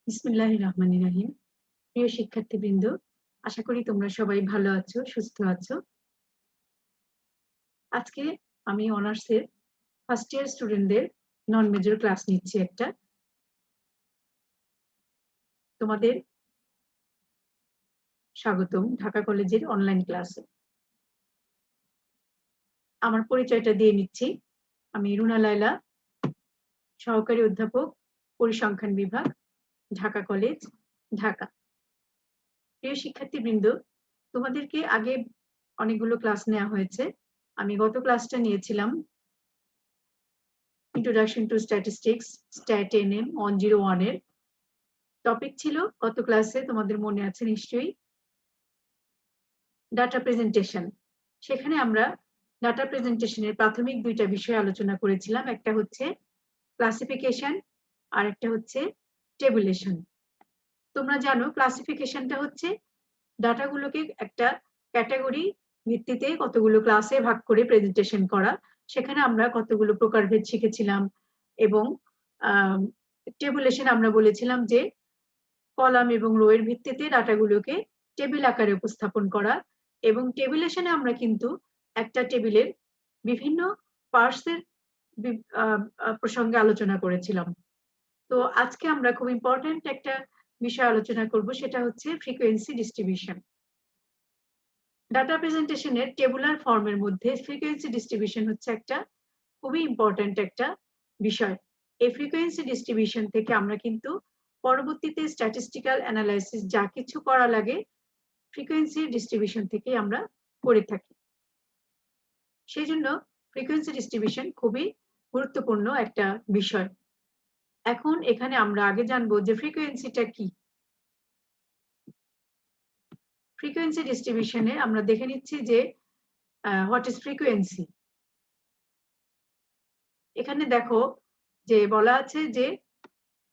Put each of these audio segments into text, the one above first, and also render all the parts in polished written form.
বিসমিল্লাহির রহমানির রহিম। প্রিয় শিক্ষার্থীবৃন্দ, আশা করি তোমরা সবাই ভালো আছো, সুস্থ আছো। আজকে আমি অনার্সের ফার্স্ট ইয়ার স্টুডেন্টদের নন মেজর ক্লাস নিচ্ছি একটা। তোমাদের স্বাগতম ঢাকা কলেজের অনলাইন ক্লাসে। আমার পরিচয়টা দিয়ে নিচ্ছি। আমি রুনা লায়লা, সহকারী অধ্যাপক, পরিসংখ্যান বিভাগ, ঢাকা কলেজ, ঢাকা। প্রিয় শিক্ষার্থীবৃন্দ, তোমাদেরকে আগে অনেকগুলো ক্লাস নেওয়া হয়েছে। আমি গত ক্লাসটা নিয়েছিলাম Introduction to Statistics, Stat NM 101 এর টপিক ছিল গত ক্লাসে, তোমাদের মনে আছে নিশ্চয়ই, ডাটা প্রেজেন্টেশন। সেখানে আমরা ডাটা প্রেজেন্টেশনের প্রাথমিক দুইটা বিষয় আলোচনা করেছিলাম। একটা হচ্ছে ক্লাসিফিকেশন আর একটা হচ্ছে টেবুলেশন। তোমরা জানো ক্লাসিফিকেশনটা হচ্ছে ডাটাগুলোকে একটা ক্যাটাগরি ভিত্তিতে কতগুলো ক্লাসে ভাগ করে প্রেজেন্টেশন করা। সেখানে আমরা কতগুলো প্রকারভেদ শিখেছিলাম এবং টেবুলেশন আমরা বলেছিলাম যে কলাম এবং রো এর ভিত্তিতে ডাটাগুলোকে টেবিল আকারে উপস্থাপন করা। এবং টেবুলেশনে আমরা কিন্তু একটা টেবিলের বিভিন্ন পার্টসের প্রসঙ্গে আলোচনা করেছিলাম। তো আজকে আমরা খুব ইম্পর্টেন্ট একটা বিষয় আলোচনা করব, সেটা হচ্ছে ফ্রিকোয়েন্সি ডিস্ট্রিবিউশন। ডাটা প্রেজেন্টেশনের টেবুলার ফর্মের মধ্যে ফ্রিকোয়েন্সি ডিস্ট্রিবিউশন হচ্ছে একটা খুবই ইম্পর্টেন্ট একটা বিষয়। এই ফ্রিকোয়েন্সি ডিস্ট্রিবিউশন থেকে আমরা কিন্তু পরবর্তীতে স্ট্যাটিস্টিক্যাল অ্যানালাইসিস যা কিছু করা লাগে ফ্রিকোয়েন্সি ডিস্ট্রিবিউশন থেকে আমরা করে থাকি। সেই জন্য ফ্রিকোয়েন্সি ডিস্ট্রিবিউশন খুবই গুরুত্বপূর্ণ একটা বিষয়। এখন এখানে আমরা আগে জানবো যে ফ্রিকোয়েন্সিটা কি। ফ্রিকোয়েন্সি ডিস্ট্রিবিউশনে আমরা দেখে নিচ্ছি যে হোয়াট ইজ ফ্রিকোয়েন্সি। এখানে দেখো যে বলা আছে যে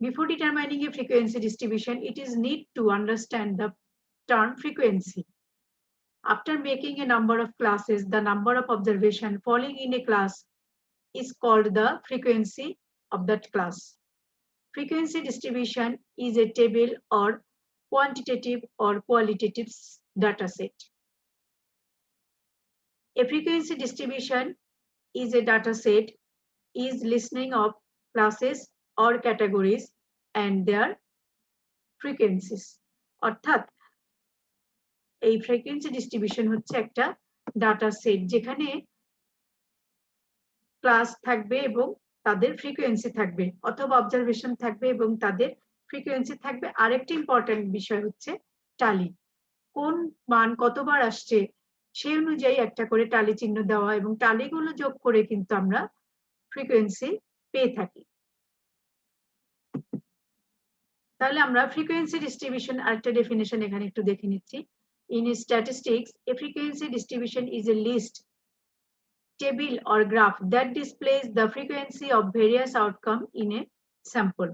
before determining a frequency distribution, it is need to understand the term frequency. After making a number of classes, the number of observation falling in a class is called the frequency of that class. Frequency distribution is a table or quantitative or qualitative data set. A frequency distribution is a data set is listening of classes or categories and their frequencies. অর্থাৎ এই frequency distribution হচ্ছে একটা data set যেখানে class থাকবে এবং তাদের frequency থাকবে, অথবা অবজারভেশন থাকবে এবং তাদের ফ্রিকোয়েন্সি থাকবে। আরেকটি ইম্পর্টেন্ট বিষয় হচ্ছে টালি, কোন মান কতবার আসছে সেই অনুযায়ী একটা করে টালি চিহ্ন দেওয়া এবং টালিগুলো যোগ করে কিন্তু আমরা ফ্রিকোয়েন্সি পেয়ে থাকি। তাহলে আমরা ফ্রিকোয়েন্সি ডিস্ট্রিবিউশন আরেকটা ডেফিনেশন এখানে একটু দেখে নিচ্ছি। In statistics, a frequency distribution is a list, table or graph that displays the frequency of various outcomes in a sample.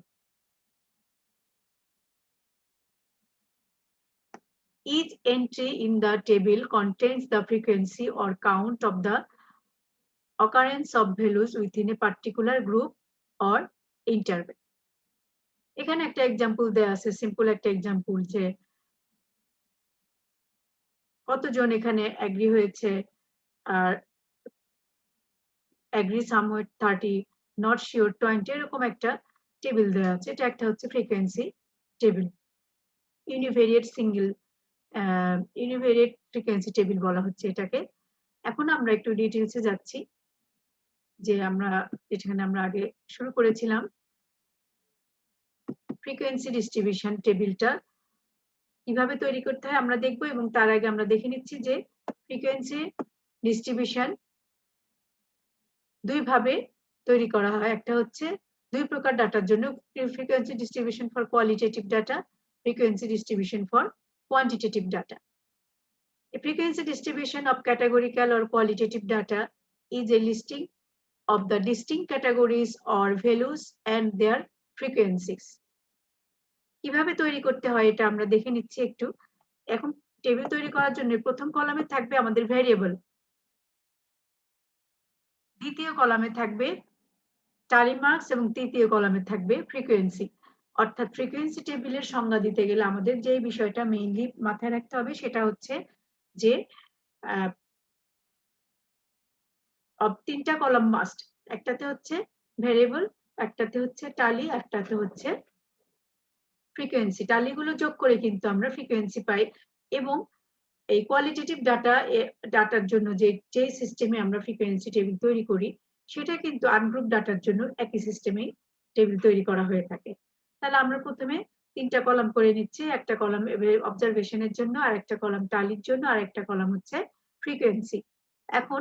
Each entry in the table contains the frequency or count of the occurrence of values within a particular group or interval. এখানে একটা example দেয়া আছে, simple একটা example, যে কতজন এখানে agree হয়েছে, আর এগ্রি সামওয়েট 30, নট শিওর 20, এরকম একটা টেবিল দেওয়া আছে। এটা একটা হচ্ছে frequency table, univariate single univariate frequency table বলা হচ্ছে এটাকে। এখন আমরা একটু ডিটেইলসে যাচ্ছি, যে আমরা যেখানে আমরা আগে শুরু করেছিলাম ফ্রিকোয়েন্সি ডিস্ট্রিবিউশন টেবিলটা কিভাবে তৈরি করতে হয় আমরা দেখবো। এবং তার আগে আমরা দেখে নিচ্ছি যে ফ্রিকোয়েন্সি ডিস্ট্রিবিউশন দুই ভাবে তৈরি করা হয়। একটা হচ্ছে দুই প্রকার ডাটার জন্য, frequency distribution for qualitative data, frequency distribution for quantitative data. A frequency distribution of categorical or qualitative data is a listing of the distinct categories or values and their frequencies. কিভাবে তৈরি করতে হয় এটা আমরা দেখে নিচ্ছি একটু। এখন টেবিল তৈরি করার জন্য প্রথম কলামে থাকবে আমাদের ভেরিয়েবল, দ্বিতীয় কলামে থাকবে টালি মার্কস এবং তৃতীয় কলামে থাকবে ফ্রিকোয়েন্সি। অর্থাৎ ফ্রিকোয়েন্সি টেবিলের সংজ্ঞা দিতে গেলে আমাদের যে বিষয়টা মেইনলি মাথায় রাখতে হবে সেটা হচ্ছে যে তিনটা কলাম মাস্ট, একটাতে হচ্ছে ভেরিয়েবল, একটাতে হচ্ছে টালি, একটাতে হচ্ছে ফ্রিকোয়েন্সি। টালিগুলো যোগ করে কিন্তু আমরা ফ্রিকোয়েন্সি পাই। এবং এই কোয়ালিটেটিভ ডাটার জন্য যে সিস্টেমে আমরা ফ্রিকোয়েন্সি টেবিল তৈরি করি সেটা কিন্তু আনগ্রুপ ডাটার জন্য একই সিস্টেমে টেবিল তৈরি করা হয়ে থাকে। তাহলে আমরা প্রথমে তিনটা কলাম করে নিচ্ছি, একটা কলাম অবজারভেশনের জন্য, আর একটা কলাম টালির জন্য, আর একটা কলাম হচ্ছে ফ্রিকোয়েন্সি। এখন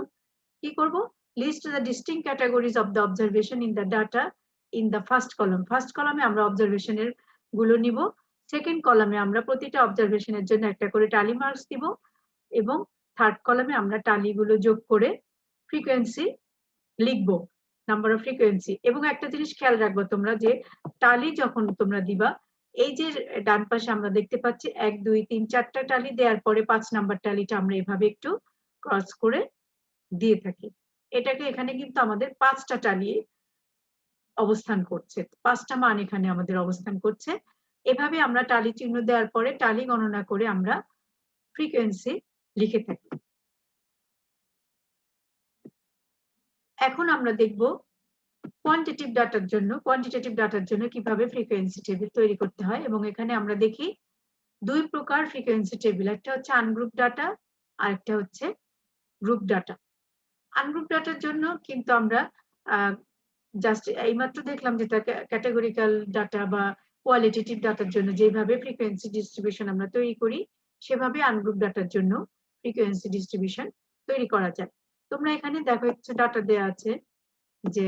কি করব, list the distinct categories of the observation in the data in the first column. First কলামে আমরা অবজারভেশনের গুলো নিব, সেকেন্ড কলামে আমরা প্রতিটা অবজারভেশনের জন্য একটা করে টালি মার্কস দিব, এবং থার্ড কলামে আমরা টালিগুলো যোগ করে ফ্রিকোয়েন্সি লিখবো, নাম্বার অফ ফ্রিকোয়েন্সি। এবং একটা জিনিস খেয়াল রাখবো তোমরা, যে টালি যখন তোমরা দিবা, এই যে ডান পাশে আমরা দেখতে পাচ্ছি 1 2 3 4টা টালি দেওয়ার পরে 5 নাম্বার টালিটা আমরা এভাবে একটু ক্রস করে দিয়ে থাকি। এটাকে এখানে কিন্তু আমাদের 5টা টালি অবস্থান করছে, 5টা মান এখানে আমাদের অবস্থান করছে। এভাবে আমরা টালি চিহ্ন দেওয়ার পরে টালি গণনা করে আমরা ফ্রিকোয়েন্সি লিখে থাকি। এখন আমরা দেখব কোয়ান্টিটেটিভ ডাটার জন্য কিভাবে ফ্রিকোয়েন্সি টেবিল তৈরি করতে হয়। এবং এখানে আমরা দেখি দুই প্রকার ফ্রিকোয়েন্সি টেবিল, একটা হচ্ছে আনগ্রুপ ডাটা আর একটা হচ্ছে গ্রুপ ডাটা। আনগ্রুপ ডাটার জন্য কিন্তু আমরা জাস্ট এইমাত্র দেখলাম যেটা ক্যাটাগরিক্যাল ডাটা বা কোয়ালিটেটিভ ডাটার জন্য যেভাবে ফ্রিকোয়েন্সি ডিস্ট্রিবিউশন আমরা তৈরি করি, সেভাবে আনগ্রুপ ডাটার জন্য ফ্রিকোয়েন্সি ডিস্ট্রিবিউশন তৈরি করা যায়। তোমরা এখানে দেখো একটা ডাটা দেয়া আছে যে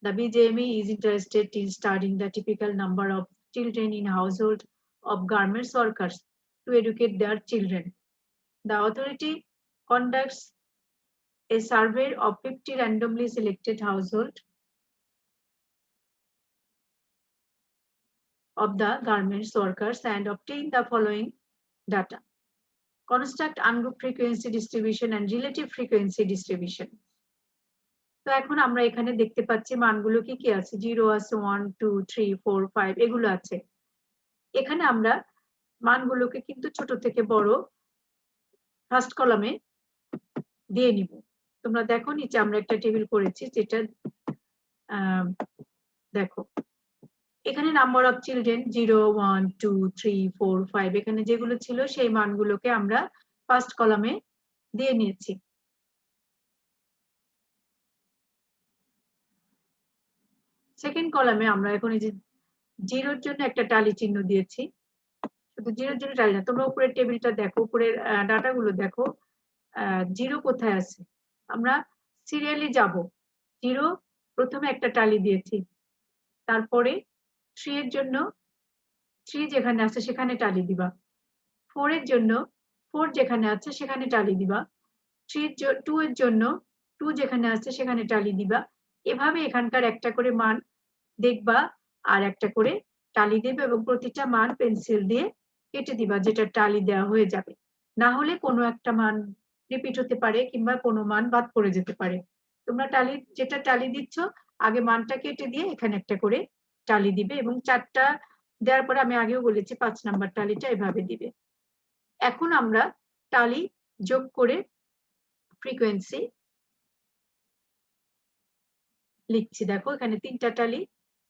the BJME is interested in studying the typical number of children in household of garments workers to educate their children. The authority conducts a survey of 50 randomly selected households of the garments workers and obtain the following data. Construct ungroup frequency distribution and relative frequency distribution. তো এখন আমরা এখানে দেখতে পাচ্ছি মানগুলো কি কি আছে, 0 আছে, 1 2 3 4 5 এগুলো আছে। এখানে আমরা মানগুলোকে কিন্তু ছোট থেকে বড় ফার্স্ট কলামে দিয়ে নিব। তোমরা দেখো নিচে আমরা একটা টেবিল করেছি, যেটা দেখো এখানে নাম্বার অফ চিলড্রেন 0 1 2 3 4 5 এখানে যেগুলো ছিল সেই মানগুলোকে আমরা ফার্স্ট কলামে দিয়ে নিয়েছি। সেকেন্ড কলামে আমরা এখন এই যে জিরোর জন্য একটা টালি চিহ্ন দিয়েছি, শুধু জিরোর জন্য টালি না, তোমরা উপরের টেবিলটা দেখো, উপরের ডাটাগুলো দেখো, জিরো কোথায় আছে। আমরা সিরিয়ালি যাব, জিরো প্রথমে একটা টালি দিয়েছি, তারপরে 3 এর জন্য 3 যেখানে আছে সেখানে টালি দিবা, 4 এর জন্য 4 যেখানে আছে সেখানে টালি দিবা, 2 এর জন্য 2 যেখানে আছে সেখানে টালি দিবা। এভাবে এখানকার একটা করে মান দেখবা আর একটা করে টালি দেবে, এবং প্রতিটা মান পেন্সিল দিয়ে কেটে দিবা, যেটা টালি দেওয়া হয়ে যাবে। না হলে কোনো একটা মান রিপিট হতে পারে কিংবা কোনো মান বাদ পড়ে যেতে পারে। তোমরা যেটা টালি দিচ্ছ আগে মানটা কেটে দিয়ে এখানে একটা করে টালি দিবে, এবং 4টা দেওয়ার পরে আমি আগেও বলেছি 5 নাম্বার টালিটা এভাবে দিবে। এখন আমরা টালি যোগ করে ফ্রিকোয়েন্সি লিখছি। দেখো এখানে 3টা টালি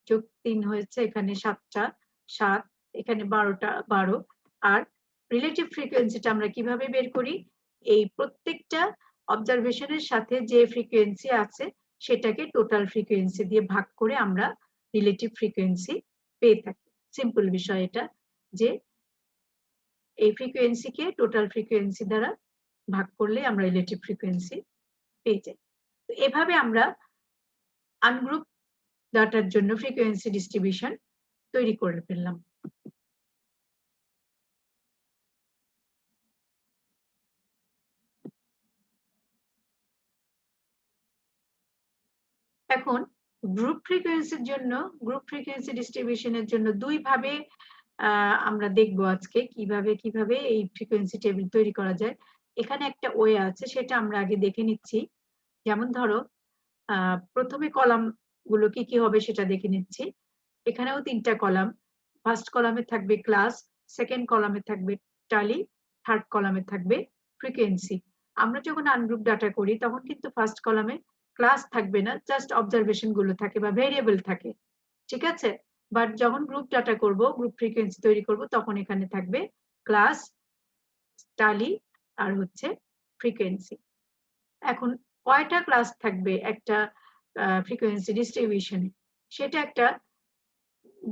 যোগ 3 হয়েছে, এখানে 7টা 7, এখানে 12টা 12। আর রিলেটিভ ফ্রিকোয়েন্সিটা আমরা কিভাবে বের করি, এই প্রত্যেকটা অবজারভেশনের সাথে যে ফ্রিকোয়েন্সি আছে সেটাকে টোটাল ফ্রিকোয়েন্সি দিয়ে ভাগ করে আমরা রিলেটিভ ফ্রিকোয়েন্সি পেয়ে থাকি। সিম্পল বিষয় এটা, যে এই ফ্রিকোয়েন্সিকে টোটাল ফ্রিকোয়েন্সি দ্বারা ভাগ করলে আমরা রিলেটিভ ফ্রিকোয়েন্সি পেয়ে যাই। তো এভাবে আমরা আনগ্রুপ ডাটার জন্য ফ্রিকোয়েন্সি ডিস্ট্রিবিউশন তৈরি করে ফেললাম। এখন গ্রুপ ফ্রিকোয়েন্সি ডিস্ট্রিবিউশনের জন্য দুই ভাবে আমরা দেখবো আজকে কিভাবে এই ফ্রিকোয়েন্সি টেবিল তৈরি করা যায়। এখানে একটা ওয়ে আছে, সেটা আমরা আগে দেখে নিচ্ছি। যেমন ধরো প্রথমে কলাম গুলো কি কি হবে সেটা দেখে নিচ্ছি। এখানেও 3টা কলাম। ফার্স্ট কলামে থাকবে ক্লাস, সেকেন্ড কলামে থাকবে টালি, থার্ড কলামে থাকবে ফ্রিকোয়েন্সি। আমরা যখন আনগ্রুপ ডাটা করি তখন কিন্তু ফার্স্ট কলামে ক্লাস থাকবে না, জাস্ট অবজারভেশন গুলো থাকে বা ভেরিয়েবল থাকে, ঠিক আছে? বাট যখন গ্রুপ ডাটা করব, গ্রুপ ফ্রিকোয়েন্সি তৈরি করব, তখন এখানে থাকবে ক্লাস, টালি আর হচ্ছে ফ্রিকোয়েন্সি। এখন কয়টা ক্লাস থাকবে একটা ফ্রিকোয়েন্সি ডিস্ট্রিবিউশনে, সেটা একটা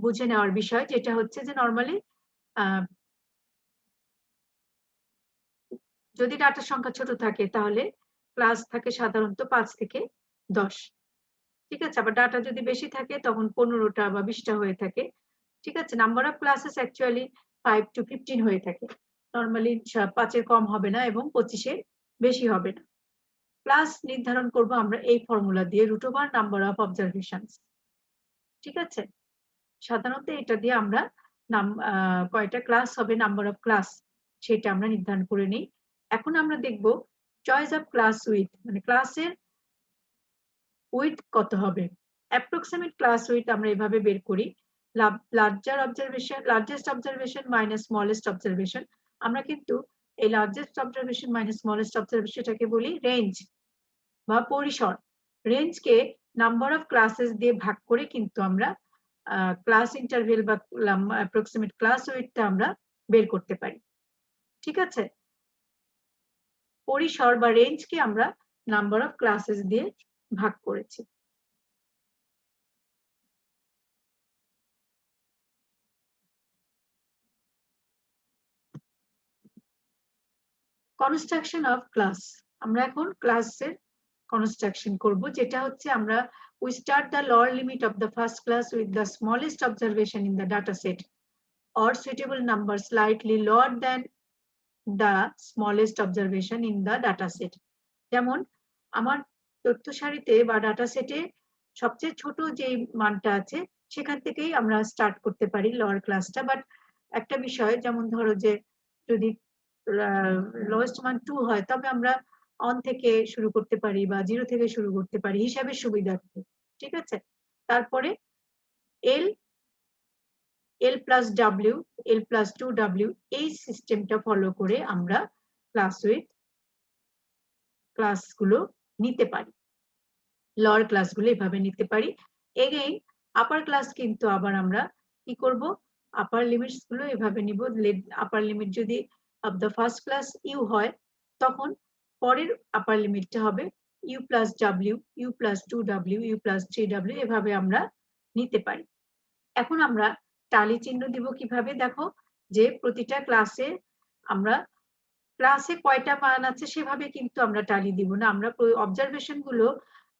বুঝে নেওয়ার বিষয়, যেটা হচ্ছে যে নরমালি যদি ডাটার সংখ্যা ছোট থাকে তাহলে ক্লাস থাকে সাধারণত 5 থেকে 10, ঠিক আছে? আবার ডাটা যদি বেশি থাকে তখন 15টা বা 20টা হয়ে থাকে, ঠিক আছে? Number of classes actually 5 to 15 হয়ে থাকে। নরমালি 5 এর কম হবে না এবং 25 এর বেশি হবে না। ক্লাস নির্ধারণ করব আমরা এই ফর্মুলা দিয়ে, root over number of observations, ঠিক আছে? সাধারণত এটা দিয়ে আমরা কয়টা ক্লাস হবে, নাম্বার অফ ক্লাস, সেটা আমরা নির্ধারণ করে নিই। এখন আমরা দেখব চয়েস অফ ক্লাস উইথ, মানে ক্লাসের উইথ কত হবে। অ্যাপ্রক্সিমেট ক্লাস উইথ আমরা এভাবে বের করি, largest observation minus smallest observation. আমরা কিন্তু এই লার্জেস্ট অবজারভেশন মাইনাস স্মলেস্ট অবজারভেশনটাকে বলি রেঞ্জ বা পরিসর। রেঞ্জকে নাম্বার অফ ক্লাসেস দিয়ে ভাগ করে কিন্তু আমরা ক্লাস ইন্টারভেল বা অ্যাপ্রক্সিমেট ক্লাস উইথটা আমরা বের করতে পারি, ঠিক আছে? পরিসর বা রেঞ্জকে আমরা নাম্বার অফ ক্লাসেস দিয়ে ভাগ করেছি। কনস্ট্রাকশন অফ ক্লাস, আমরা এখন ক্লাসের কনস্ট্রাকশন করব, যেটা হচ্ছে আমরা we start the lower limit of the first class with the smallest observation in the data set or suitable number slightly lower than the smallest observation in the data set. যেমন আমার তথ্য সারিতে বা data সেটে সবচেয়ে ছোট যে মানটা আছে সেখান থেকেই আমরা স্টার্ট করতে পারি লোয়ার ক্লাসটা। বাট একটা বিষয়, যেমন ধরো যে যদি লোয়েস্ট মান 2 হয় তবে আমরা অন থেকে শুরু করতে পারি বা 0 থেকে শুরু করতে পারি হিসাবের সুবিধার্থে, ঠিক আছে? তারপরে এল, এল প্লাস ডাব্লিউ, এল প্লাস 2W, এই সিস্টেমটা ফলো করে আমরা ক্লাস উইথ ক্লাসগুলো নিতে পারি, লোয়ার ক্লাসগুলো এভাবে নিতে পারি। এগেইন আপার ক্লাস কিন্তু আবার আমরা কি করব, আপার লিমিটস গুলো এভাবে নিব। আপার লিমিট যদি of the first class u হয় তখন পরের আপার লিমিটটা হবে ইউ প্লাস ডাব্লিউ, u plus 2W, u plus 3W, এভাবে আমরা নিতে পারি। এখন আমরা টালি চিহ্ন দিব কিভাবে, দেখো যে প্রতিটা ক্লাসে আমরা ক্লাসে কয়টা মান আছে সেভাবে কিন্তু আমরা টালি দিব না, আমরা অবজারভেশন গুলো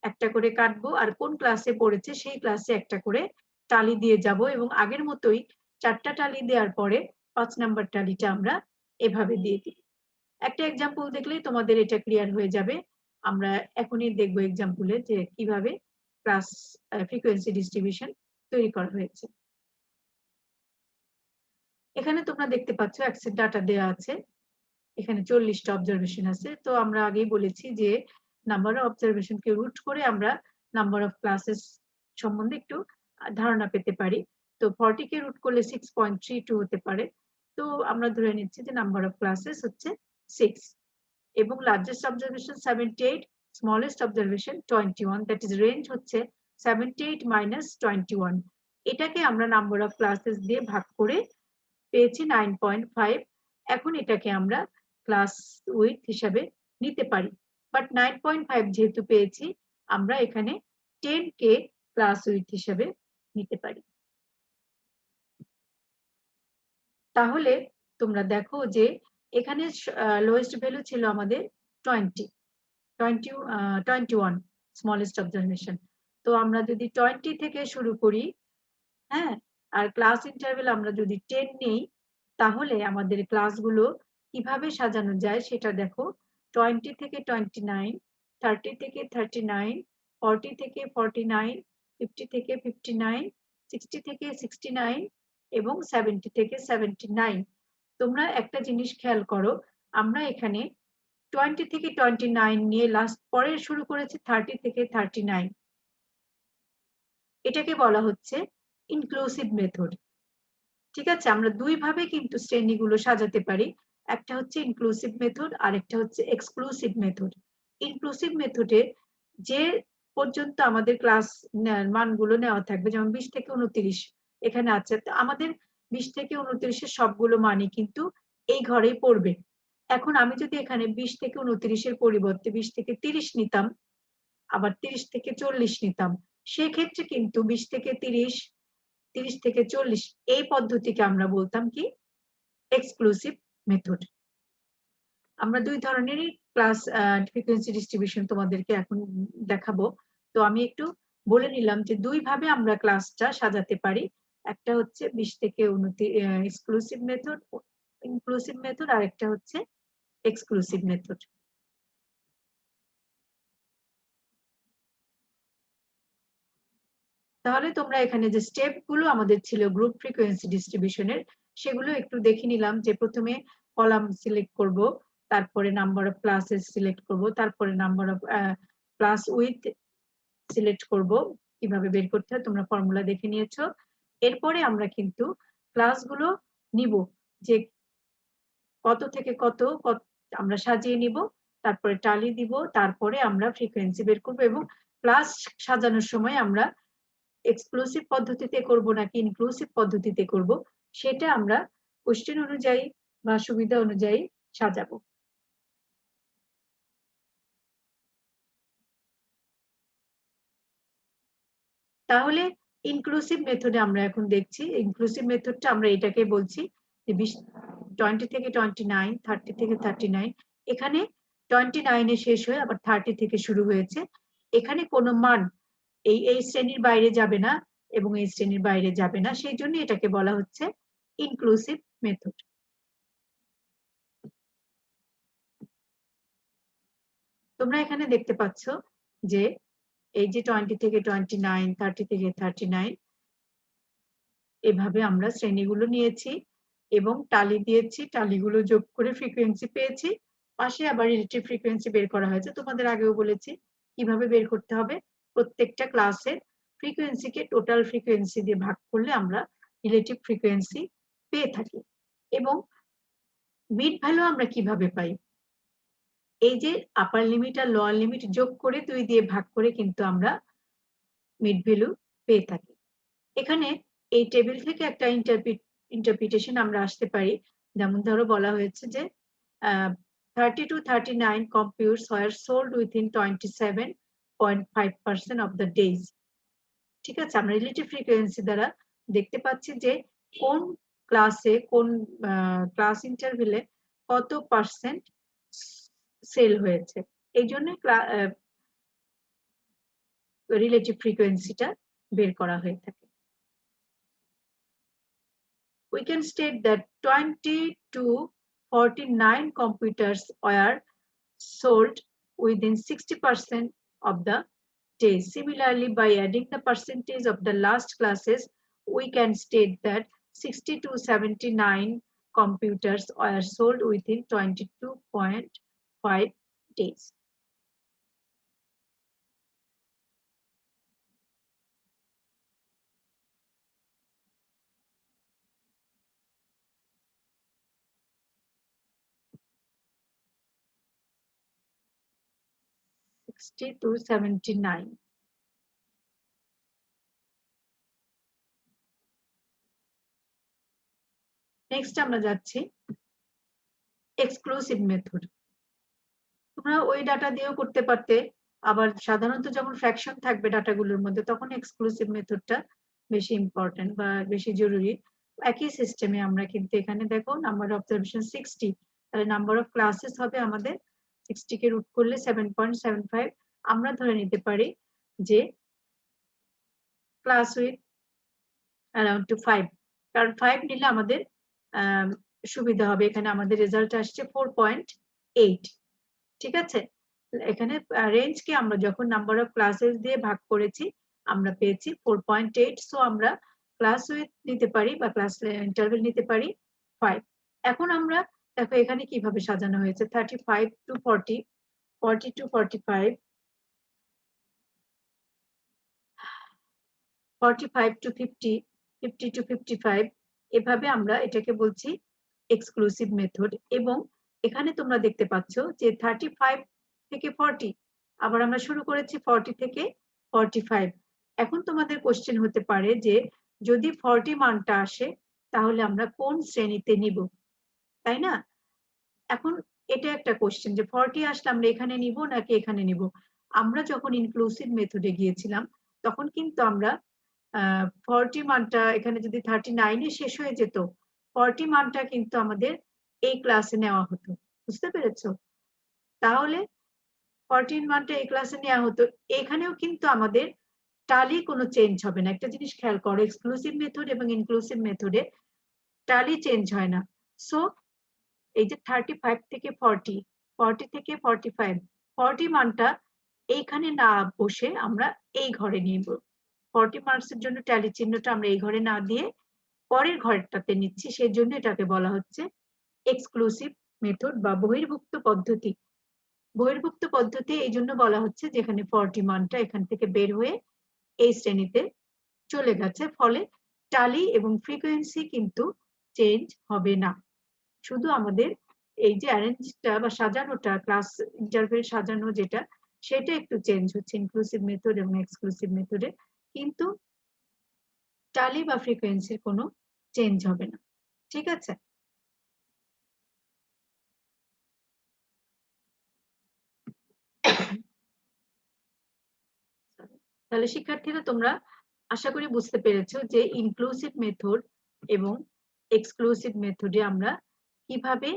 একটা করে কাটবো আর কোন ক্লাসে পড়েছে সেই ক্লাসে একটা করে টালি দিয়ে যাব এবং আগের মতোই 4টা টালি দেওয়ার পরে 5 নাম্বার টালিটা আমরা এভাবে দিয়ে দিই। একটা এক্সাম্পল দেখলেই তোমাদের এটা ক্লিয়ার হয়ে যাবে। আমরা এখনই দেখবো এক্সাম্পলে যে কিভাবে ক্লাস ফ্রিকোয়েন্সি ডিস্ট্রিবিউশন তৈরি করা হয়েছে। এখানে তোমরা দেখতে পাচ্ছ অ্যাক্সেস ডাটা দেওয়া আছে, এখানে 40টা অবজারভেশন আছে। তো আমরা আগেই বলেছি যে নাম্বার অফ অবজারভেশনকে রুট করে আমরা নাম্বার অফ ক্লাসেস সম্বন্ধে একটু ধারণা পেতে পারি। তো 40 কে রুট করলে 6.32 হতে পারে। তো আমরা ধরে নিচ্ছি যে নাম্বার অফ ক্লাসেস হচ্ছে 6 এবং largest observation 78, smallest observation 21, that is range হচ্ছে 78 মাইনাস 21। এটাকে আমরা নাম্বার অফ ক্লাসেস দিয়ে ভাগ করে পেয়েছি 9.5। এখন এটাকে আমরা ক্লাস উইথ হিসাবে নিতে পারি, বাট 9.5 যেহেতু পেয়েছি আমরা এখানে 10 কে ক্লাস উইথ হিসাবে নিতে পারি। তাহলে তোমরা দেখো যে এখানে লোয়েস্ট ভ্যালু ছিল আমাদের 21 স্মলেস্ট অবজারভেশন। তো আমরা যদি 20 থেকে শুরু করি, হ্যাঁ, আর ক্লাস ইন্টারভেল আমরা যদি 10 নেই, তাহলে আমাদের ক্লাসগুলো কিভাবে সাজানো যায় সেটা দেখো। 20 থেকে 29, 30 থেকে 39, 40 থেকে 49, 50 থেকে 59, 60 থেকে 69 এবং 70 থেকে 79। তোমরা একটা জিনিস খেয়াল করো, আমরা এখানে 20 থেকে 29 নিয়ে লাস্ট পরে শুরু করেছি 30 থেকে 39। এটাকে বলা হচ্ছে ইনক্লুসিভ মেথড। ঠিক আছে, আমরা দুই ভাবে কিন্তু শ্রেণীগুলো সাজাতে পারি। একটা হচ্ছে ইনক্লুসিভ মেথড আর একটা হচ্ছে এক্সক্লুসিভ মেথড। ইনক্লুসিভ মেথডে যে পর্যন্ত আমাদের ক্লাস মানগুলো নেওয়া থাকবে, যেমন 20 থেকে 29 এখানে আছে, তো আমাদের 20 থেকে 29 এর সবগুলো মানই কিন্তু এই ঘরেই পড়বে। এখন আমি যদি এখানে 20 থেকে 29 এর পরিবর্তে 20 থেকে 30 নিতাম, আবার 30 থেকে 40 নিতাম, সেক্ষেত্রে কিন্তু 20 থেকে 30, 30 থেকে 40 এই পদ্ধতিকে আমরা বলতাম কি? Exclusive method. আমরা দুই ধরনেরই ক্লাস ফ্রিকোয়েন্সি ডিস্ট্রিবিউশন তোমাদেরকে এখন দেখাবো। তো আমি একটু বলে নিলাম যে দুই ভাবে আমরা ক্লাসটা সাজাতে পারি। একটা হচ্ছে 20 থেকে 29 এক্সক্লুসিভ মেথড, ইনক্লুসিভ মেথড, আর একটা হচ্ছে এক্সক্লুসিভ মেথড। তাহলে তোমরা এখানে যে স্টেপ গুলো আমাদের ছিল গ্রুপ ফ্রিকোয়েন্সি ডিস্ট্রিবিউশনের, সেগুলো একটু দেখে নিলাম। যে প্রথমে কলাম সিলেক্ট করব, তারপরে নাম্বার অফ ক্লাসেস সিলেক্ট করব, তারপরে number of class with select করব। কিভাবে বের করতে হয় তোমরা ফর্মুলা দেখে নিয়েছো। এরপরে আমরা কিন্তু ক্লাসগুলো নিব, যে কত থেকে কত আমরা সাজিয়ে নিব, তারপরে টালি দিব, তারপরে আমরা ফ্রিকোয়েন্সি বের করব। এবং ক্লাস সাজানোর সময় আমরা এক্সক্লুসিভ পদ্ধতিতে করব নাকি ইনক্লুসিভ পদ্ধতিতে করব, সেটা আমরা কোশ্চেন অনুযায়ী বা সুবিধা অনুযায়ী সাজাবো। তাহলে ইনক্লুসিভ মেথডে আমরা এখন দেখছি। ইনক্লুসিভ মেথডটা আমরা এটাকে বলছি যে 20 থেকে 29, 30 থেকে 39, এখানে 29 এ শেষ হয়ে আবার 30 থেকে শুরু হয়েছে। এখানে কোনো মান এই শ্রেণীর বাইরে যাবে না এবং এই শ্রেণীর বাইরে যাবে না, সেই জন্য এটাকে বলা হচ্ছে ইনক্লুসিভ মেথড। তোমরা এখানে দেখতে পাচ্ছ যে এই যে 20 থেকে 29, 30 থেকে 39, এভাবে আমরা শ্রেণীগুলো নিয়েছি এবং টালি দিয়েছি, টালিগুলো যোগ করে ফ্রিকোয়েন্সি পেয়েছি। পাশে আবার রিলেটিভ ফ্রিকোয়েন্সি বের করা হয়েছে। তোমাদের আগেও বলেছি কিভাবে বের করতে হবে। প্রত্যেকটা ক্লাসের ফ্রিকোয়েন্সিকে টোটাল ফ্রিকোয়েন্সি দিয়ে ভাগ করলে আমরা রিলেটিভ ফ্রিকোয়েন্সি পেয়ে থাকি। এবং মিড ভ্যালু আমরা কিভাবে পাই? এই যে আপার লিমিট আর লোয়ার লিমিট যোগ করে 2 দিয়ে ভাগ করে কিন্তু আমরা মিড ভ্যালু পেয়ে থাকি। এখানে এই টেবিল থেকে একটা ইন্টারপ্রিটেশন আমরা আসতে পারি। যেমন ধরো বলা হয়েছে যে 30 to 39 computers were sold within 27.5% of the days. ঠিক আছে, আমরা রিলেটিভ ফ্রিকোয়েন্সি দ্বারা দেখতে পাচ্ছি যে কোন ক্লাসে কোন ক্লাস ইন্টারভেলে কত পার্সেন্ট সেল হয়েছে। এই জন্য রিলেটিভ ফ্রিকোয়েন্সিটা বের করা হয়ে থাকে। We can state that 20 to 49 computers were sold within 60% of the days. Similarly, by adding the percentage of the last classes, we can state that 60 to 79 computers were sold within 22.5 days. To 79. Next আমরা যাচ্ছি exclusive method. তোমরা ওই data দিয়েও করতে পারতে, আবার সাধারণত যখন ফ্র্যাকশন থাকবে ডাটাগুলোর মধ্যে তখন এক্সক্লুসিভ মেথডটা বেশি ইম্পর্টেন্ট বা বেশি জরুরি। একই সিস্টেমে আমরা কিন্তু এখানে দেখো নাম্বার অফ অবজারভেশন 60, তাহলে নাম্বার অফ ক্লাসেস হবে আমাদের 60 কে রুট করলে 7.75। আমরা ধরে নিতে পারি যে ক্লাস উইথ অ্যারাউন্ড টু 5, কারণ 5 নিলে আমাদের সুবিধা হবে। এখানে আমাদের রেজাল্ট আসছে 4.8। ঠিক আছে, এখানে রেঞ্জকে আমরা যখন নাম্বার অফ ক্লাসেস দিয়ে ভাগ করেছি আমরা পেয়েছি 4.8। সো আমরা ক্লাস উইথ নিতে পারি বা ক্লাস ইন্টারভেল নিতে পারি 5। এখন আমরা দেখো এখানে কিভাবে সাজানো হয়েছে 35 to 40, 40 to 45, 45 to 50, 50 to 55 এভাবে আমরা এটাকে বলছি এক্সক্লুসিভ মেথড। এবং এখানে তোমরা দেখতে পাচ্ছ যে 35 থেকে 40, আবার আমরা শুরু করেছি 40 থেকে 45। এখন তোমাদের কোশ্চেন হতে পারে যে যদি 40 মানটা আসে তাহলে আমরা কোন শ্রেণীতে নিব, তাই না? এখন এটা একটা কোশ্চেন যে 40 আসলে আমরা এখানে নিব নাকি এখানে নিব। আমরা যখন ইনক্লুসিভ মেথডে গিয়েছিলাম তখন কিন্তু আমরা 40 মানটা এখানে যদি 39 এ শেষ হয়ে যেত, 40 মানটা কিন্তু আমাদের এই ক্লাসে নেওয়া হতো। বুঝতে পেরেছো? তাহলে 40 মানটা এই ক্লাসে নেওয়া হতো। এখানেও কিন্তু আমাদের টালি কোনো চেঞ্জ হবে না। একটা জিনিস খেয়াল করো, এক্সক্লুসিভ মেথড এবং ইনক্লুসিভ মেথডে টালি চেঞ্জ হয় না। সো এই যে 35 থেকে 40, 40 থেকে 45, 40 মানটা এইখানে না বসে আমরা এই ঘরে নিব। 40 মার্কস এর জন্য ট্যালি চিহ্নটা আমরা এই ঘরে না দিয়ে পরের ঘরটাতে নিচ্ছি, সেজন্য এটাকে বলা হচ্ছে এক্সক্লুসিভ মেথড বা বহির্ভুক্ত পদ্ধতি। বহির্ভুক্ত পদ্ধতি এই জন্য বলা হচ্ছে যেখানে 40 মানটা এখান থেকে বের হয়ে এই শ্রেণীতে চলে গেছে, ফলে টালি এবং ফ্রিকোয়েন্সি কিন্তু চেঞ্জ হবে না। শুধু আমাদের এই যে অ্যারেঞ্জটা বা সাজানোটা, ক্লাস ইন্টারভেল সাজানো যেটা, সেটা একটু চেঞ্জ হচ্ছে ইনক্লুসিভ মেথড এবং এক্সক্লুসিভ মেথডে, কিন্তু টালি বা ফ্রিকোয়েন্সির কোনো চেঞ্জ হবে না। ঠিক আছে? তাহলে শিক্ষার্থীরা তোমরা আশা করি বুঝতে পেরেছো যে ইনক্লুসিভ মেথড এবং এক্সক্লুসিভ মেথডে আমরা কিভাবে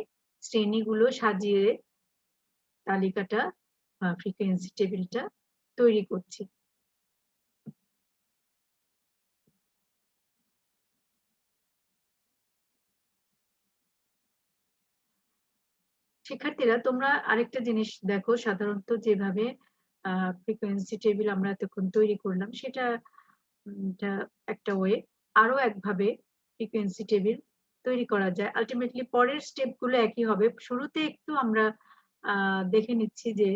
শ্রেণীগুলো সাজিয়ে তালিকাটা ফ্রিকোয়েন্সি টেবিলটা তৈরি করছি। শিক্ষার্থীরা তোমরা আরেকটা জিনিস দেখো, সাধারণত যেভাবে ফ্রিকোয়েন্সি টেবিল আমরা এতক্ষণ তৈরি করলাম সেটা একটা ওয়ে। আরো একভাবে ফ্রিকোয়েন্সি টেবিল তৈরি করা যায়। আলটিমেটলি পরের স্টেপ গুলো একই হবে। শুরুতে একটু আমরা দেখে নিচ্ছি যে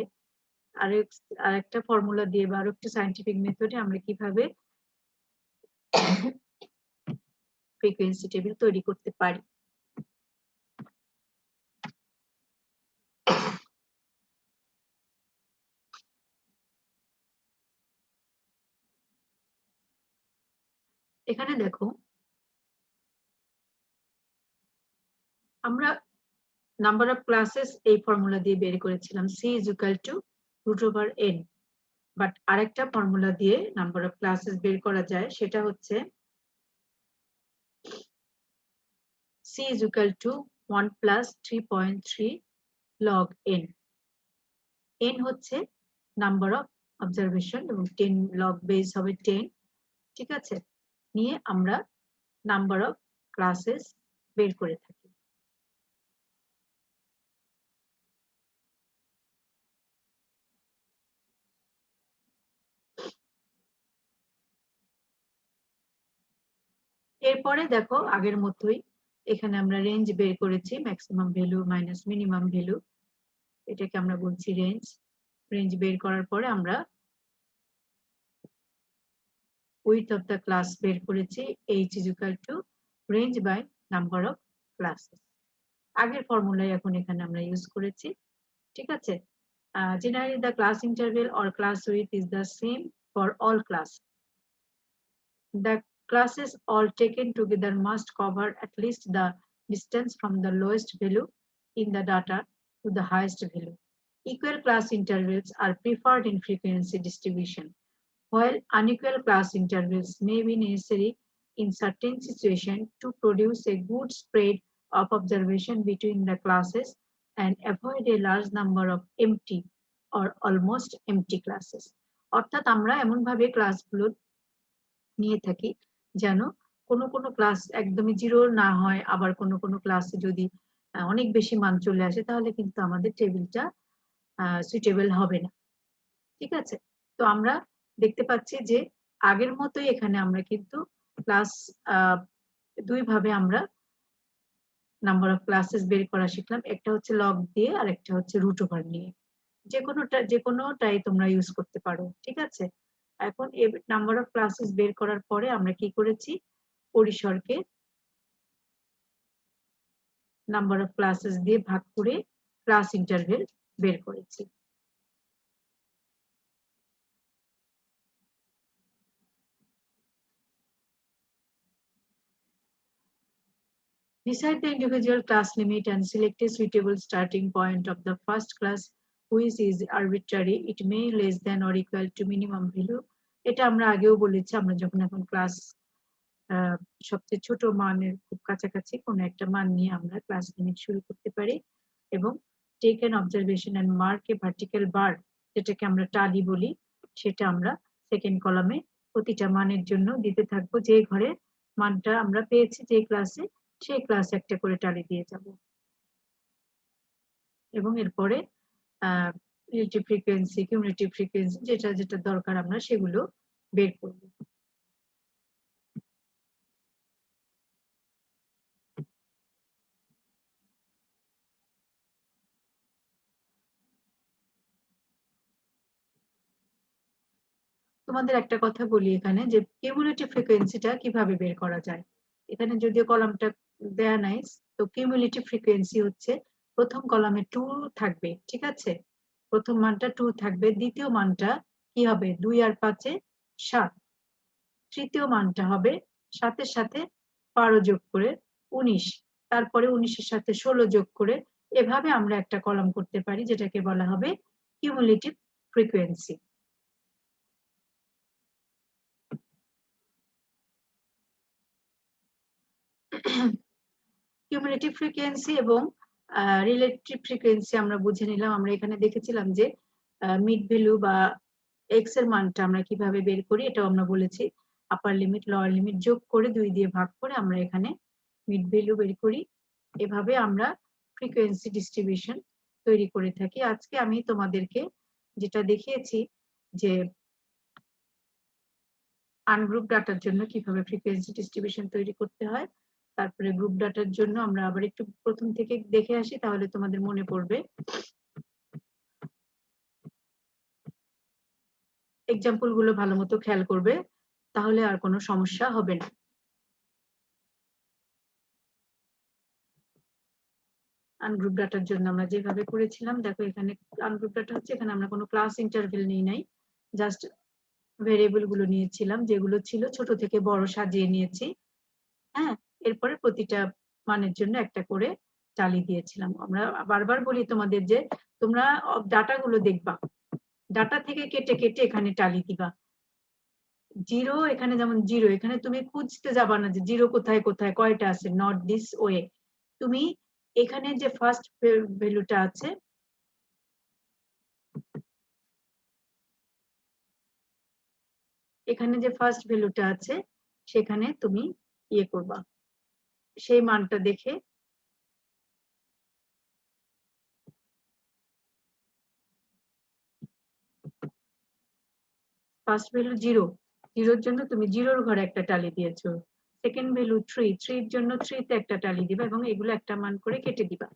আরেকটা ফর্মুলা দিয়ে বা আরেকটা সায়েন্টিফিক মেথডে আমরা কিভাবে ফ্রিকোয়েন্সি টেবিল তৈরি করতে পারি। এখানে দেখো আমরা নাম্বার অফ ক্লাসেস এই ফর্মুলা দিয়ে বের করেছিলাম, c is equal to √n। But আরেকটা ফর্মুলা দিয়ে নাম্বার অফ ক্লাসেস বের করা যায়, সেটা হচ্ছে c is equal to 1 plus 3.3 log n। n হচ্ছে নাম্বার অফ অবজারভেশন এবং 10 লগ বেস হবে 10। ঠিক আছে? নিয়ে আমরা নাম্বার অফ ক্লাসেস বের করে থাকি। এরপরে দেখো আগের মতোই এখানে আমরা রেঞ্জ বের করেছি, maximum value minus minimum value, এটাকে আমরা বলছি রেঞ্জ। রেঞ্জ বের করার পরে আমরা width of the class বের করেছি, h is equal to range by number of classes। আগের ফর্মুলাই এখন এখানে আমরা ইউজ করেছি। ঠিক আছে? Generally the class interval or class width is the same for all class. The classes all taken together must cover at least the distance from the lowest value in the data to the highest value. Equal class intervals are preferred in frequency distribution, while unequal class intervals may be necessary in certain situations to produce a good spread of observation between the classes and avoid a large number of empty or almost empty classes. অর্থাৎ আমরা এমন ভাবে ক্লাসগুলো নিয়ে থাকি যেন কোনো কোনো ক্লাস একদমই জিরো না হয়, আবার কোনো কোনো ক্লাসে যদি অনেক বেশি মান চলে আসে তাহলে কিন্তু আমাদের টেবিলটা সুইটেবল হবে না। ঠিক আছে? তো আমরা দেখতে পাচ্ছি যে আগের মতোই এখানে আমরা কিন্তু ক্লাস দুই ভাবে আমরা নাম্বার অফ ক্লাসেস বের করা শিখলাম। একটা হচ্ছে লগ দিয়ে আর একটা হচ্ছে রুট ওভার নিয়ে। যে কোনোটাই তোমরা ইউজ করতে পারো। ঠিক আছে? এখন নাম্বার অফ ক্লাসেস বের করার পরে আমরা কি করেছি, পরিসরকে নাম্বার অফ ক্লাসেস দিয়ে ভাগ করে ক্লাস ইন্টারভেল বের করেছি। Decide the individual class limit and select a suitable starting point of the first class which is arbitrary. It may less than or equal to minimum value. এটা আমরা আগেও বলেছি, আমরা যখন এখন ক্লাস সবচেয়ে ছোট মানের খুব কাছাকাছি কোনো একটা মান নিয়ে আমরা ক্লাস লিমিট শুরু করতে পারি। এবং take an observation and mark a vertical bar, যেটাকে আমরা টালি বলি, সেটা আমরা সেকেন্ড কলামে প্রতিটা মানের জন্য দিতে থাকবো। যে ঘরে মানটা আমরা পেয়েছি যে ক্লাসে, সেই ক্লাসে একটা করে টালি দিয়ে যাব। এবং এরপরে রিলেটিভ ফ্রিকোয়েন্সি, কিউমুলেটিভ ফ্রিকোয়েন্সি, যেটা যেটা দরকার আমরা সেগুলো বের করব। তোমাদের একটা কথা বলি এখানে, যে কিউমুলেটিভ ফ্রিকোয়েন্সিটা কিভাবে বের করা যায়। এখানে যদিও কলামটা দেয়া নাই, তো কিউমুলেটিভ ফ্রিকোয়েন্সি হচ্ছে প্রথম কলামে 2 থাকবে, ঠিক আছে, প্রথম মানটা 2 থাকবে, দ্বিতীয় মানটা কি হবে 2 আর 5 এ 7, তৃতীয় মানটা হবে 7 এর সাথে 12 যোগ করে 19, তারপরে 19 এর সাথে 16 যোগ করে, এভাবে আমরা একটা কলাম করতে পারি, যেটাকে বলা হবে কিউমুলেটিভ ফ্রিকোয়েন্সি। কিউমুলেটিভ ফ্রিকোয়েন্সি এবং রিলেটিভ ফ্রিকোয়েন্সি আমরা বুঝে নিলাম। আমরা এখানে দেখেছিলাম যে মিড ভ্যালু বা এক্স এর মানটা আমরা কিভাবে বের করি, এটাও আমরা বলেছি। আপার লিমিট লোয়ার লিমিট যোগ করে 2 দিয়ে ভাগ করে আমরা এখানে মিড ভ্যালু বের করি। এভাবে আমরা ফ্রিকোয়েন্সি ডিস্ট্রিবিউশন তৈরি করে থাকি। আজকে আমি তোমাদেরকে যেটা দেখিয়েছি যে আনগ্রুপ ডাটার জন্য কিভাবে ফ্রিকোয়েন্সি ডিস্ট্রিবিউশন তৈরি করতে হয়, তারপরে গ্রুপ ডাটার জন্য আমরা আবার একটু প্রথম থেকে দেখে আসি, তাহলে তোমাদের মনে পড়বে। এক্সাম্পল গুলো ভালো মতো খেয়াল করবে, তাহলে আর কোনো সমস্যা হবে না। আনগ্রুপ ডাটার জন্য আমরা যেভাবে করেছিলাম, দেখো এখানে আনগ্রুপ ডাটা হচ্ছে, এখানে আমরা কোনো ক্লাস ইন্টারভেল নিই নাই, জাস্ট ভেরিয়েবল গুলো নিয়েছিলাম, যেগুলো ছিল ছোট থেকে বড় সাজিয়ে নিয়েছি। হ্যাঁ, এরপরে প্রতিটা মানের জন্য একটা করে টালি দিয়েছিলাম। আমরা বারবার বলি তোমাদের যে তোমরা ডাটাগুলো দেখবা, ডাটা থেকে কেটে কেটে এখানে টালি দিবা। জিরো এখানে যেমন জিরো, এখানে তুমি খুঁজতে যাবা না যে জিরো কোথায় কোথায় কয়টা আছে, নট দিস ওয়ে। তুমি এখানে যে ফার্স্ট ভ্যালুটা আছে, এখানে যে ফার্স্ট ভ্যালুটা আছে সেখানে তুমি ইয়ে করবা, সেই মানটা দেখে ফার্স্ট ভ্যালু জিরো, জিরোর জন্য তুমি জিরোর ঘরে একটা টালি দিয়েছো। সেকেন্ড ভ্যালু থ্রি, থ্রির জন্য থ্রিতে একটা টালি দিবা এবং এগুলো একটা মান করে কেটে দিবা।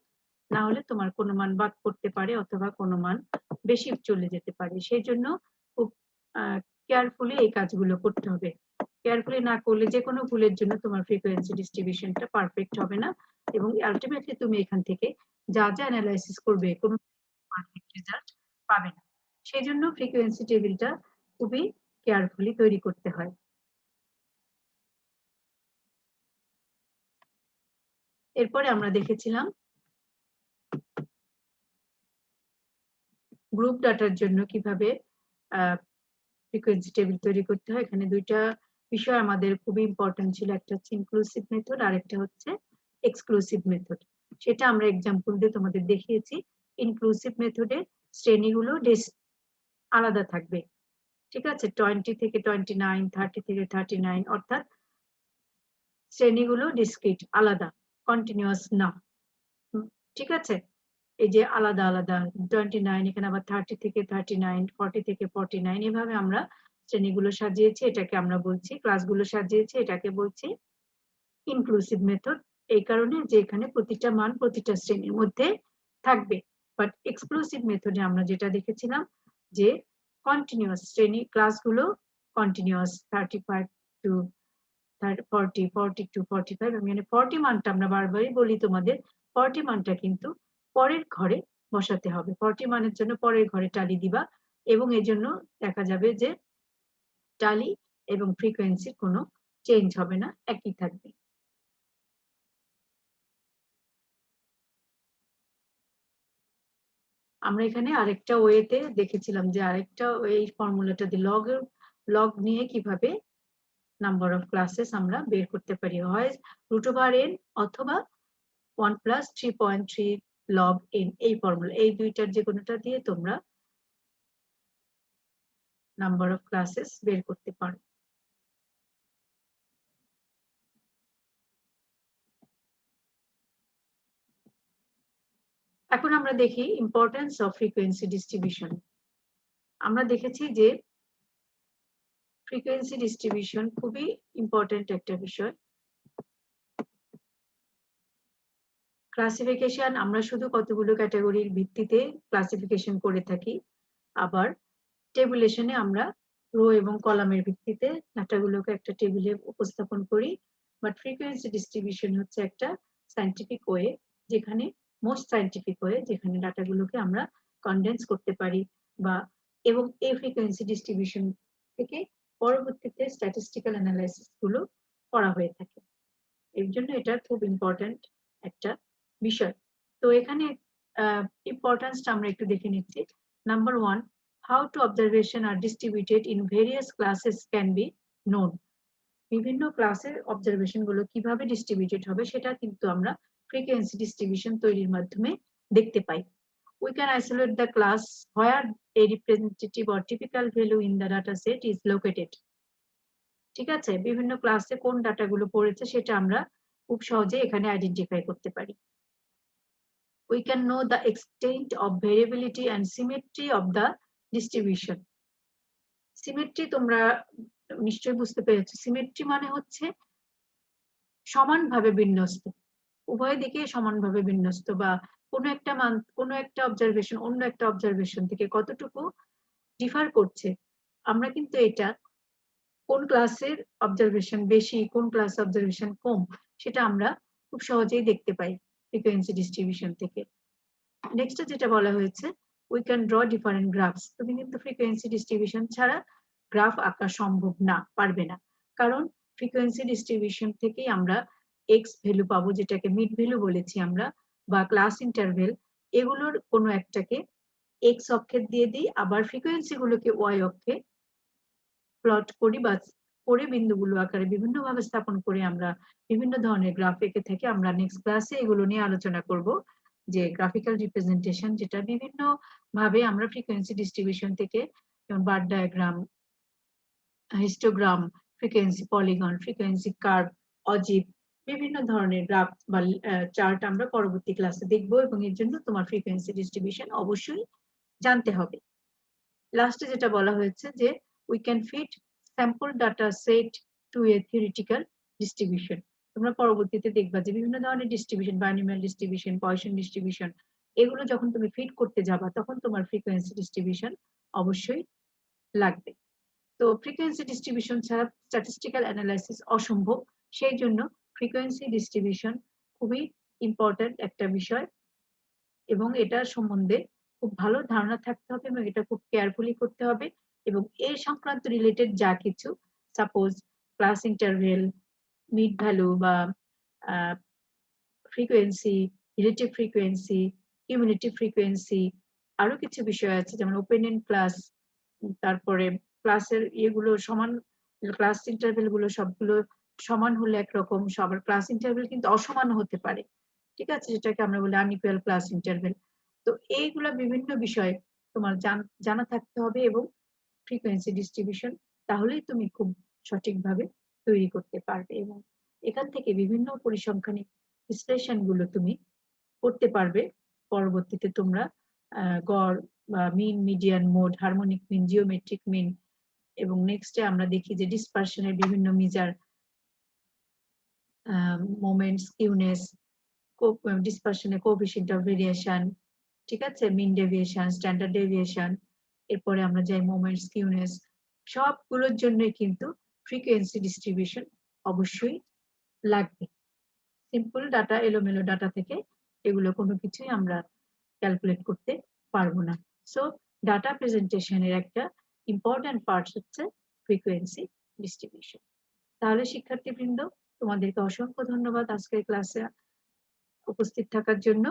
না হলে তোমার কোনো মান বাদ করতে পারে অথবা কোনো মান বেশি চলে যেতে পারে। সেই জন্য খুব কেয়ারফুলি এই কাজগুলো করতে হবে। কেয়ারফুলি না করলে যে কোনো ভুলের জন্য তোমার ফ্রিকোয়েন্সি ডিস্ট্রিবিউশনটা পারফেক্ট হবে না, এবং আলটিমেটলি তুমি এখান থেকে যা যা অ্যানালাইসিস করবে কোনো পারফেক্ট রেজাল্ট পাবে না। সেই জন্য ফ্রিকোয়েন্সি টেবিলটা খুবই কেয়ারফুলি তৈরি করতে হয়। এরপরে আমরা দেখেছিলাম গ্রুপ ডাটার জন্য কিভাবে ফ্রিকোয়েন্সি টেবিল তৈরি করতে হয়। এখানে দুইটা বিষয় আমাদের খুবই ইম্পর্টেন্ট ছিল, একটা হচ্ছে ইনক্লুসিভ মেথড আর একটা হচ্ছে এক্সক্লুসিভ মেথড। সেটা আমরা এক্সাম্পল দিয়ে তোমাদের দেখিয়েছি। ইনক্লুসিভ মেথডে শ্রেণীগুলো আলাদা থাকবে, ঠিক আছে, 20 থেকে 29, 30 থেকে 39, অর্থাৎ শ্রেণীগুলো ডিসক্রিট, আলাদা, কন্টিনিউয়াস না। ঠিক আছে, এই যে আলাদা আলাদা 29, এখানে আবার 30 থেকে 39, 40 থেকে 49, এভাবে আমরা শ্রেণীগুলো সাজিয়েছি, এটাকে আমরা বলছি, ক্লাসগুলো সাজিয়েছি, এটাকে বলছি ইনক্লুসিভ মেথড। এই কারণে যে এখানে প্রতিটা মান প্রতিটা শ্রেণীর মধ্যে থাকবে। বাট এক্সক্লুসিভ মেথডে আমরা যেটা দেখেছিলাম যে কন্টিনিউয়াস শ্রেণী ক্লাসগুলো কন্টিনিউয়াস 35 to 40, 42, 45 এবং এখানে 40 মানটা আমরা বারবারই বলি তোমাদের 40 মানটা কিন্তু পরের ঘরে বসাতে হবে। 40 মানের জন্য পরের ঘরে টালি দিবা এবং এজন্য দেখা যাবে যে টালি এবং ফ্রিকোয়েন্সির কোনো চেঞ্জ হবে না, একই থাকবে। আমরা এখানে আরেকটা ওয়েতে দেখেছিলাম যে আরেকটা এই ফর্মুলাটা দিয়ে লগ নিয়ে কিভাবে নাম্বার অফ ক্লাসেস আমরা বের করতে পারি, হয় √n অথবা 1 + 3.3 log n, এই ফর্মুলা, এই দুইটার যে কোনোটা দিয়ে তোমরা নাম্বার অফ ক্লাসেস বের করতে পারো। এখন আমরা দেখি ইম্পর্টেন্স অফ ফ্রিকোয়েন্সি ডিস্ট্রিবিউশন। আমরা দেখেছি যে ফ্রিকোয়েন্সি ডিস্ট্রিবিউশন খুবই ইম্পর্টেন্ট একটা বিষয়। ক্লাসিফিকেশন আমরা শুধু কতগুলো ক্যাটাগরির ভিত্তিতে ক্লাসিফিকেশন করে থাকি, আবার টেবুলেশনে আমরা রো এবং কলামের ভিত্তিতে ডাটাগুলোকে একটা টেবিলে উপস্থাপন করি। বাট ফ্রিকোয়েন্সি ডিস্ট্রিবিউশন হচ্ছে একটা সায়েন্টিফিক ওয়ে, যেখানে মোস্ট সায়েন্টিফিক ওয়ে, যেখানে ডাটাগুলোকে আমরা কনডেন্স করতে পারি বা এবং এই ফ্রিকোয়েন্সি ডিস্ট্রিবিউশন থেকে পরবর্তীতে স্ট্যাটিস্টিক্যাল অ্যানালাইসিস গুলো করা হয়ে থাকে। এর জন্য এটা খুব ইম্পর্টেন্ট একটা বিষয়। তো এখানে ইম্পর্টেন্সটা আমরা একটু দেখে নিচ্ছি। Number 1, how to observation are distributed in various classes can be known. বিভিন্ন ক্লাসের অবজারভেশন গুলো কিভাবে ডিস্ট্রিবিউটেড হবে সেটা কিন্তু আমরা ফ্রিকোয়েন্সি ডিস্ট্রিবিউশন তৈরির মাধ্যমে দেখতে পাই। We can isolate the class where a representative or typical value in the data set is located. ঠিক আছে, বিভিন্ন ক্লাসে কোন ডাটাগুলো পড়েছে সেটা আমরা খুব সহজে এখানে আইডেন্টিফাই করতে পারি। We can know the extent of variability and symmetry of the distribution. Symmetry তোমরা নিশ্চয়ই বুঝতে পেরেছো। সিমেট্রি মানে হচ্ছে সমানভাবে বিন্যস্ত, উভয় দিকে সমানভাবে বিন্যস্ত, বা কোনো একটা মান, কোনো একটা অবজারভেশন অন্য একটা অবজারভেশন থেকে কতটুকু ডিফার করছে, আমরা কিন্তু এটা কোন ক্লাসের অবজারভেশন বেশি, কোন ক্লাস অবজারভেশন কম, সেটা আমরা খুব সহজেই দেখতে পাই ফ্রিকোয়েন্সি ডিস্ট্রিবিউশন থেকে। নেক্সট যেটা বলা হয়েছে, we can draw different graphs. তুমি কিন্তু ফ্রিকোয়েন্সি ডিস্ট্রিবিউশন ছাড়া গ্রাফ আঁকা সম্ভব না, পারবে না, কারণ ফ্রিকোয়েন্সি ডিস্ট্রিবিউশন থেকেই আমরা এক্স ভ্যালু পাবো, যেটাকে মিড ভ্যালু বলেছি আমরা, বা ক্লাস ইন্টারভেল, এগুলোর কোনো একটাকে এক্স অক্ষে দিয়ে দিই, আবার ফ্রিকোয়েন্সি গুলোকে ওয়াই অক্ষে প্লট করি বা করে বিন্দুগুলো আকারে বিভিন্ন ভাবে স্থাপন করে আমরা বিভিন্ন ধরনের গ্রাফ এঁকে থাকি। আমরা নেক্সট ক্লাসে এগুলো নিয়ে আলোচনা করব, যে গ্রাফিক্যাল রিপ্রেজেন্টেশন, যেটা বিভিন্ন ভাবে আমরা ফ্রিকোয়েন্সি ডিস্ট্রিবিউশন থেকে, যেমন bar diagram, histogram, frequency polygon, frequency curve, অজিব, বিভিন্ন ধরনের গ্রাফ বা চার্ট আমরা পরবর্তী ক্লাসে দেখব, এবং এর জন্য তোমার ফ্রিকোয়েন্সি ডিস্ট্রিবিউশন অবশ্যই জানতে হবে। লাস্টে যেটা বলা হয়েছে যে we can fit sample data set to a theoretical distribution. তোমরা পরবর্তীতে দেখবা যে বিভিন্ন ধরনের distribution, binomial distribution, poison distribution, এগুলো যখন তুমি ফিট করতে যাবা তখন তোমার ফ্রিকোয়েন্সি ডিস্ট্রিবিউশন অবশ্যই লাগবে। তো ফ্রিকোয়েন্সি ডিস্ট্রিবিউশন ছাড়া স্ট্যাটিস্টিক্যাল অ্যানালাইসিস অসম্ভব, সেই জন্য ফ্রিকোয়েন্সি ডিস্ট্রিবিউশন খুবই ইম্পর্টেন্ট একটা বিষয়, এবং এটার সম্বন্ধে খুব ভালো ধারণা থাকতে হবে এবং এটা খুব কেয়ারফুলি করতে হবে। এবং এই সংক্রান্ত রিলেটেড যা কিছু, suppose class interval, mid value বা frequency, relative frequency, cumulative frequency, আরো কিছু বিষয় আছে যেমন ওপেন এন্ড ক্লাস, তারপরে ক্লাসের ইয়েগুলো সমান, ক্লাস ইন্টারভেল গুলো সবগুলো সমান হলে একরকম, সবার ক্লাস ইন্টারভেল কিন্তু অসমান হতে পারে, ঠিক আছে, যেটাকে আমরা বলি আনইকুয়াল ক্লাস ইন্টারভেল। তো এইগুলা বিভিন্ন বিষয় তোমার জানা থাকতে হবে, এবং ফ্রিকোয়েন্সি ডিস্ট্রিবিউশন তাহলেই তুমি খুব সঠিকভাবে তৈরি করতে পারবে, এবং এখান থেকে বিভিন্ন পরিসংখ্যানিক বিশ্লেষণ গুলো তুমি করতে পারবে। পরবর্তীতে তোমরা গড় বা mean, median, mode, harmonic mean, geometric mean, এবং নেক্সটে আমরা দেখি যে ডিসপারশনের বিভিন্ন মেজার, মোমেন্ট, স্কিউনেস, ডিসপারশনের কোএফিসিয়েন্ট অফ ভেরিয়েশন, ঠিক আছে, মিন ডেভিয়েশন, স্ট্যান্ডার্ড ডেভিয়েশন, এরপরে আমরা যাই মোমেন্ট, স্কিউনেস, সবগুলোর জন্যই কিন্তু ফ্রিকোয়েন্সি ডিস্ট্রিবিউশন অবশ্যই লাগবে। সিম্পল ডাটা, এলোমেলো ডাটা থেকে এগুলো কোনো কিছুই আমরা ক্যালকুলেট করতে পারবো না। সো ডাটা প্রেজেন্টেশন এর একটা ইম্পোর্টেন্ট পার্টস হচ্ছে ফ্রিকোয়েন্সি ডিস্ট্রিবিউশন। তাহলে শিক্ষার্থীবৃন্দ, তোমাদেরকে অসংখ্য ধন্যবাদ আজকের ক্লাসে উপস্থিত থাকার জন্য।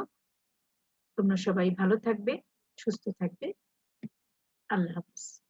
তোমরা সবাই ভালো থাকবে, সুস্থ থাকবে। আল্লাহ হাফেজ।